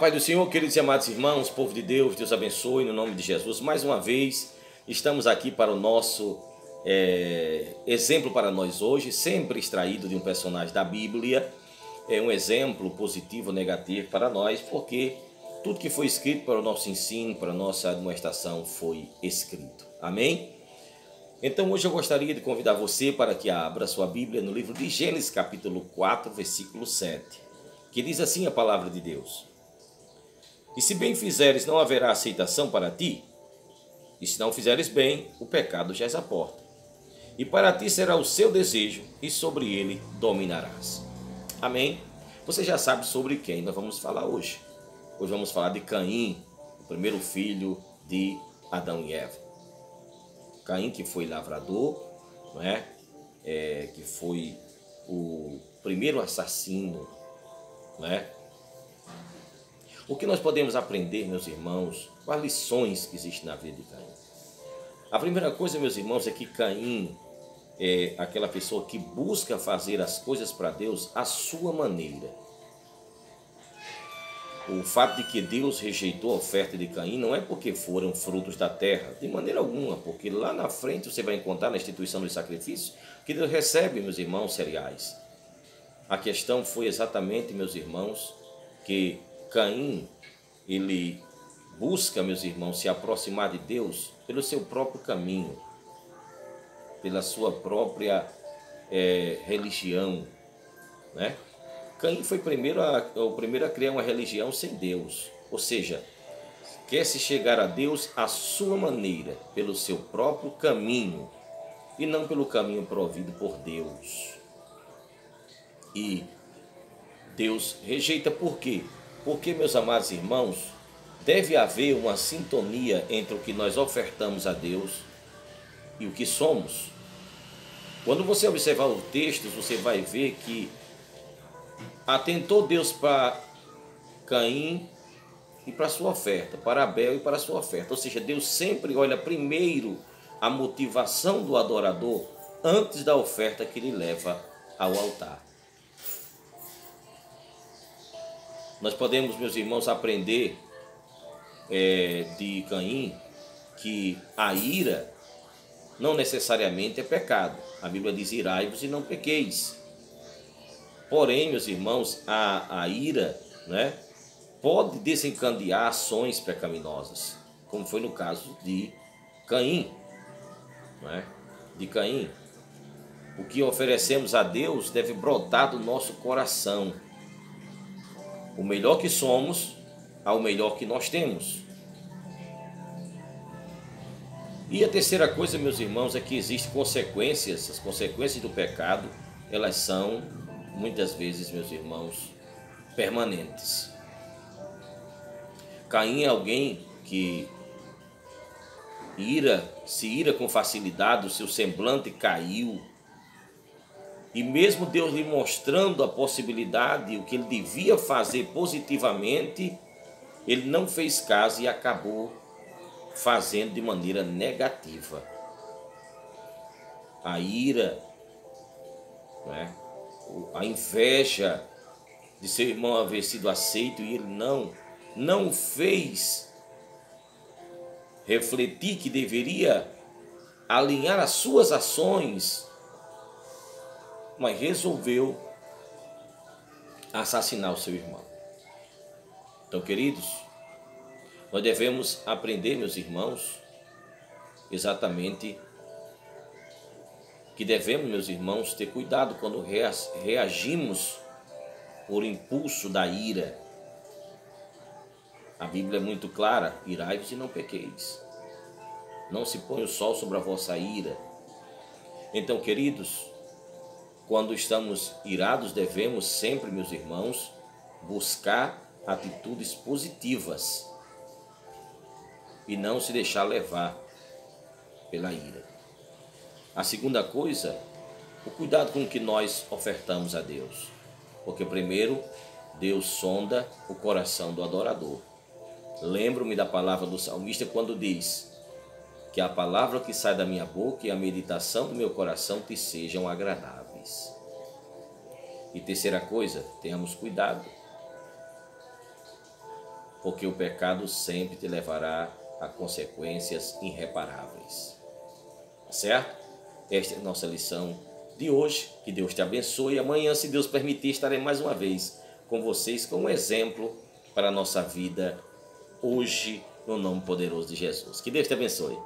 paz do Senhor, queridos e amados irmãos, povo de Deus, Deus abençoe no nome de Jesus. Mais uma vez, estamos aqui para o nosso exemplo para nós hoje, sempre extraído de um personagem da Bíblia. É um exemplo positivo ou negativo para nós, porque tudo que foi escrito para o nosso ensino, para a nossa admoestação, foi escrito. Amém? Então hoje eu gostaria de convidar você para que abra sua Bíblia no livro de Gênesis capítulo 4, versículo 7, que diz assim a palavra de Deus: E se bem fizeres, não haverá aceitação para ti, e se não fizeres bem, o pecado jaz à porta, e para ti será o seu desejo, e sobre ele dominarás. Amém? Você já sabe sobre quem nós vamos falar hoje. Hoje vamos falar de Caim, o primeiro filho de Adão e Eva. Caim, que foi lavrador, não é? Que foi o primeiro assassino, não é? O que nós podemos aprender, meus irmãos, quais lições que existem na vida de Caim? A primeira coisa, meus irmãos, é que Caim é aquela pessoa que busca fazer as coisas para Deus à sua maneira. O fato de que Deus rejeitou a oferta de Caim não é porque foram frutos da terra, de maneira alguma, porque lá na frente você vai encontrar na instituição dos sacrifícios que Deus recebe, meus irmãos, cereais. A questão foi exatamente, meus irmãos, que Caim, ele busca, meus irmãos, se aproximar de Deus pelo seu próprio caminho, pela sua própria religião, né? Caim foi o primeiro a criar uma religião sem Deus, ou seja, quer se chegar a Deus à sua maneira, pelo seu próprio caminho, e não pelo caminho provido por Deus. E Deus rejeita por quê? Porque, meus amados irmãos, deve haver uma sintonia entre o que nós ofertamos a Deus e o que somos. Quando você observar o texto, você vai ver que atentou Deus para Caim e para sua oferta, para Abel e para a sua oferta. Ou seja, Deus sempre olha primeiro a motivação do adorador antes da oferta que ele leva ao altar. Nós podemos, meus irmãos, aprender de Caim que a ira não necessariamente é pecado. A Bíblia diz: irai-vos e não pequeis. Porém, meus irmãos, a ira, né, pode desencadear ações pecaminosas, como foi no caso de Caim. Né? De Caim. O que oferecemos a Deus deve brotar do nosso coração. O melhor que somos ao melhor que nós temos. E a terceira coisa, meus irmãos, é que existem consequências. As consequências do pecado, elas são, muitas vezes, meus irmãos, permanentes. Caim é alguém que se ira com facilidade, o seu semblante caiu. E mesmo Deus lhe mostrando a possibilidade, o que ele devia fazer positivamente, ele não fez caso e acabou fazendo de maneira negativa. A ira, né? A inveja de seu irmão haver sido aceito e ele não fez refletir que deveria alinhar as suas ações, mas resolveu assassinar o seu irmão. Então, queridos, nós devemos aprender, meus irmãos, exatamente que devemos, meus irmãos, ter cuidado quando reagimos por impulso da ira. A Bíblia é muito clara: irai-vos e não pequeis. Não se põe o sol sobre a vossa ira. Então, queridos, quando estamos irados, devemos sempre, meus irmãos, buscar atitudes positivas e não se deixar levar pela ira. A segunda coisa, o cuidado com o que nós ofertamos a Deus. Porque primeiro, Deus sonda o coração do adorador. Lembro-me da palavra do salmista quando diz que a palavra que sai da minha boca e a meditação do meu coração te sejam agradáveis. E terceira coisa, tenhamos cuidado porque o pecado sempre te levará a consequências irreparáveis. Tá certo? Esta é a nossa lição de hoje. Que Deus te abençoe. E amanhã, se Deus permitir, estarei mais uma vez com vocês como um exemplo para a nossa vida hoje, no nome poderoso de Jesus. Que Deus te abençoe.